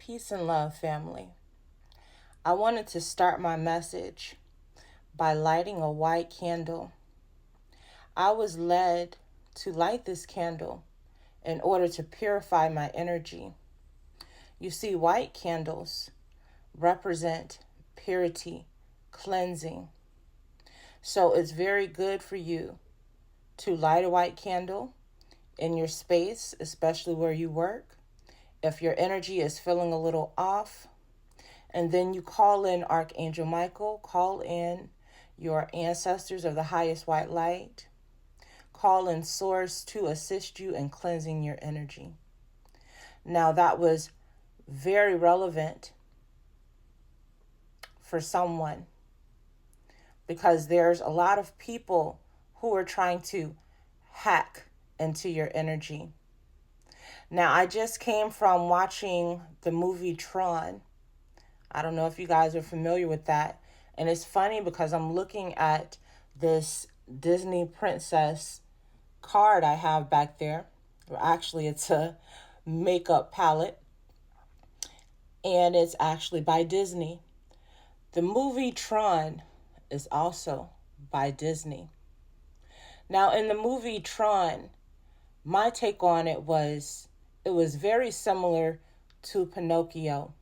Peace and love, family. I wanted to start my message by lighting a white candle. I was led to light this candle in order to purify my energy. You see, white candles represent purity, cleansing. So it's very good for you to light a white candle in your space, especially where you work. If your energy is feeling a little off, and then you call in Archangel Michael, call in your ancestors of the highest white light, call in Source to assist you in cleansing your energy. Now, that was very relevant for someone because there's a lot of people who are trying to hack into your energy. Now, I just came from watching the movie Tron. I don't know if you guys are familiar with that. And it's funny because I'm looking at this Disney princess card I have back there. Well, actually, it's a makeup palette. And it's actually by Disney. The movie Tron is also by Disney. Now, in the movie Tron, my take on it was very similar to Pinocchio.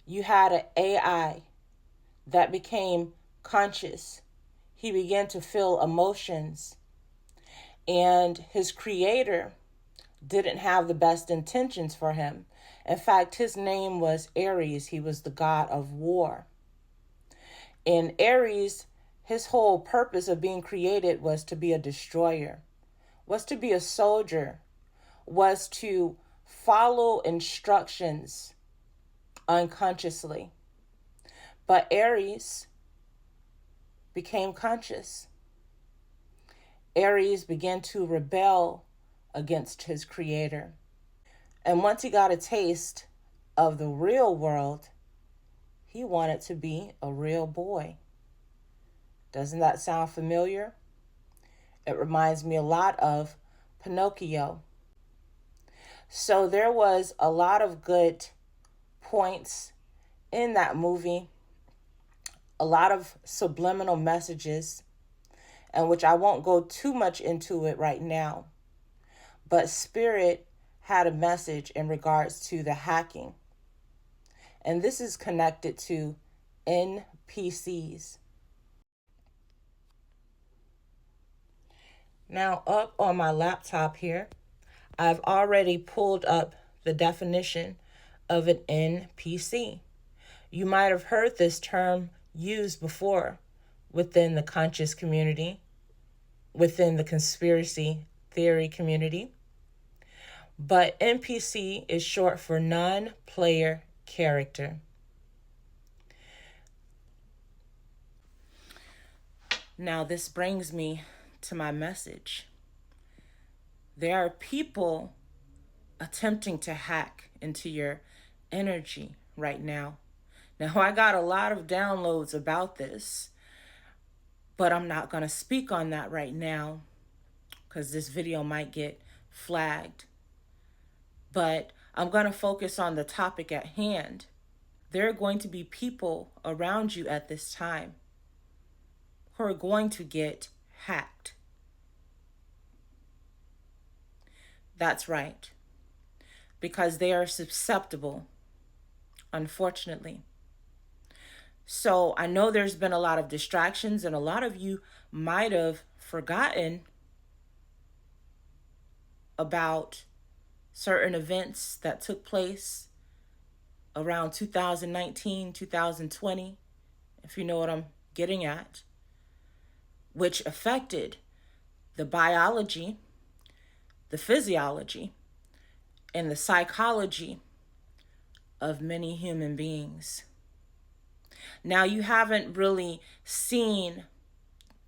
You had an AI that became conscious. He began to feel emotions. And his creator didn't have the best intentions for him. In fact, his name was Ares. He was the god of war. And Ares, his whole purpose of being created was to be a destroyer, was to be a soldier, was to follow instructions unconsciously. But Ares became conscious. Ares began to rebel against his creator. And once he got a taste of the real world, he wanted to be a real boy. Doesn't that sound familiar? It reminds me a lot of Pinocchio. So there was a lot of good points in that movie, a lot of subliminal messages, and which I won't go too much into it right now. But Spirit had a message in regards to the hacking. And this is connected to NPCs. Now, up on my laptop here, I've already pulled up the definition of an NPC. You might have heard this term used before within the conscious community, within the conspiracy theory community. But NPC is short for non-player character. Now, this brings me to my message. There are people attempting to hack into your energy right now. Now, I got a lot of downloads about this, but I'm not going to speak on that right now because this video might get flagged. But I'm going to focus on the topic at hand. There are going to be people around you at this time who are going to get hacked. That's right. Because they are susceptible, unfortunately. So I know there's been a lot of distractions, and a lot of you might have forgotten about certain events that took place around 2019, 2020, if you know what I'm getting at, which affected the biology, the physiology, and the psychology of many human beings. Now, you haven't really seen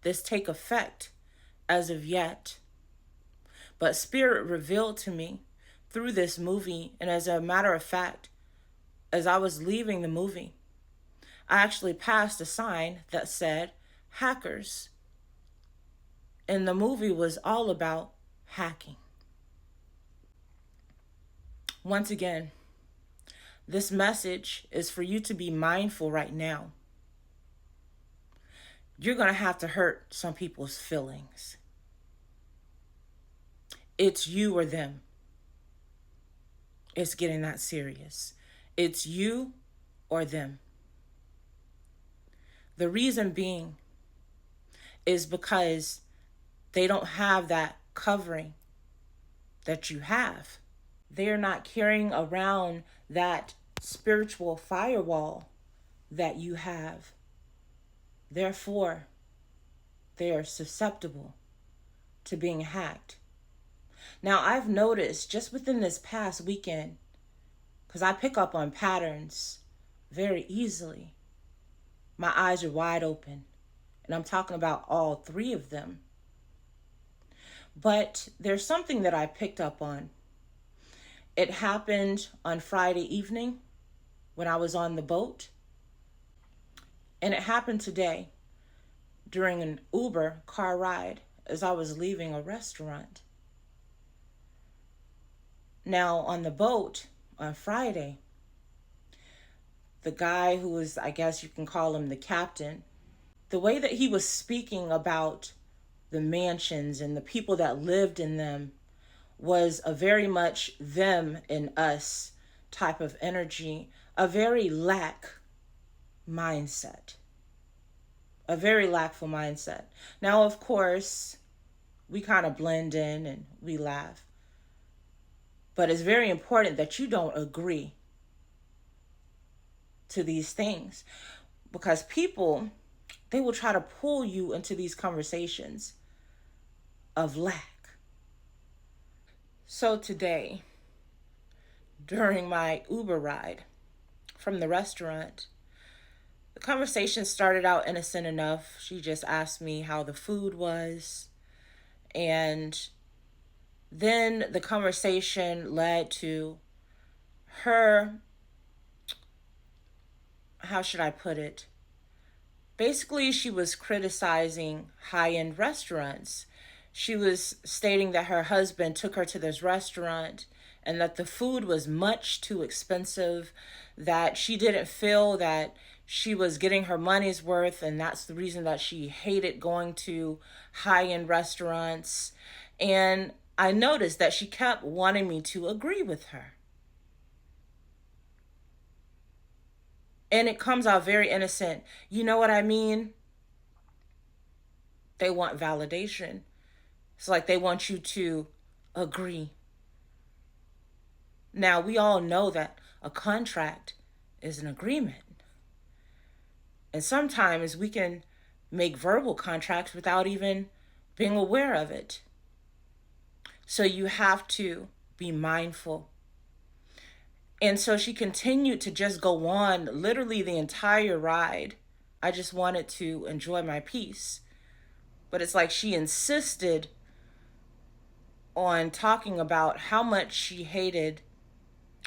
this take effect as of yet, but Spirit revealed to me through this movie, and as a matter of fact, as I was leaving the movie, I actually passed a sign that said hackers. And the movie was all about hacking. Once again, This message is for you to be mindful right now. You're going to have to hurt some people's feelings. It's you or them. It's getting that serious. It's you or them. The reason being is because they don't have that covering that you have. They're not carrying around that spiritual firewall that you have. Therefore, they are susceptible to being hacked. Now, I've noticed just within this past weekend, because I pick up on patterns very easily, my eyes are wide open. And I'm talking about all three of them. But there's something that I picked up on. It happened on Friday evening when I was on the boat. And it happened today during an Uber car ride as I was leaving a restaurant. Now, on the boat on Friday, the guy who was, I guess you can call him the captain, the way that he was speaking about the mansions and the people that lived in them was a very much them and us type of energy, a very lack mindset, a very lackful mindset. Now, of course, we kind of blend in and we laugh, but it's very important that you don't agree to these things, because people, they will try to pull you into these conversations of lack. So today, during my Uber ride from the restaurant, the conversation started out innocent enough. She just asked me how the food was. And then the conversation led to her, how should I put it? Basically, she was criticizing high-end restaurants. She was stating that her husband took her to this restaurant and that the food was much too expensive, that she didn't feel that she was getting her money's worth, and that's the reason that she hated going to high-end restaurants. And I noticed that she kept wanting me to agree with her. And it comes out very innocent. You know what I mean? They want validation. It's like they want you to agree. Now, we all know that a contract is an agreement. And sometimes we can make verbal contracts without even being aware of it. So you have to be mindful. And so she continued to just go on literally the entire ride. I just wanted to enjoy my peace. But it's like she insisted on talking about how much she hated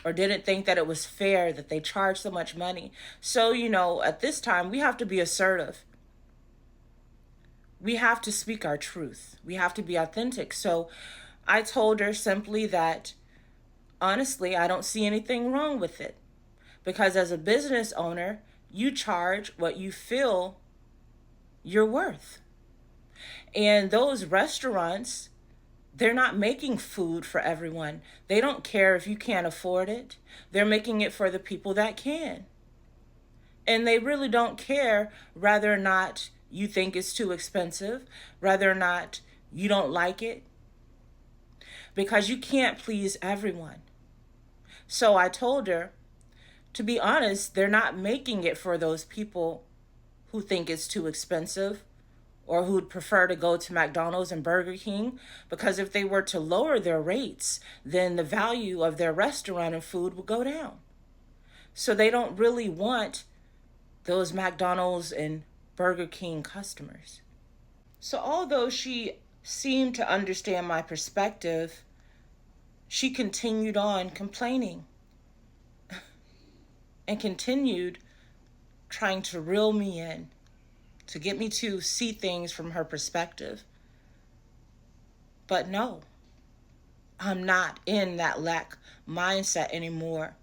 or didn't think that it was fair that they charged so much money. So, at this time, we have to be assertive. We have to speak our truth. We have to be authentic. So I told her simply that, honestly, I don't see anything wrong with it. Because as a business owner, you charge what you feel you're worth. And those restaurants, they're not making food for everyone. They don't care if you can't afford it. They're making it for the people that can. And they really don't care whether or not you think it's too expensive, whether or not you don't like it, because you can't please everyone. So I told her, to be honest, they're not making it for those people who think it's too expensive or who'd prefer to go to McDonald's and Burger King, because if they were to lower their rates, then the value of their restaurant and food would go down. So they don't really want those McDonald's and Burger King customers. So although she seemed to understand my perspective, she continued on complaining and continued trying to reel me in, to get me to see things from her perspective. But no, I'm not in that lack mindset anymore.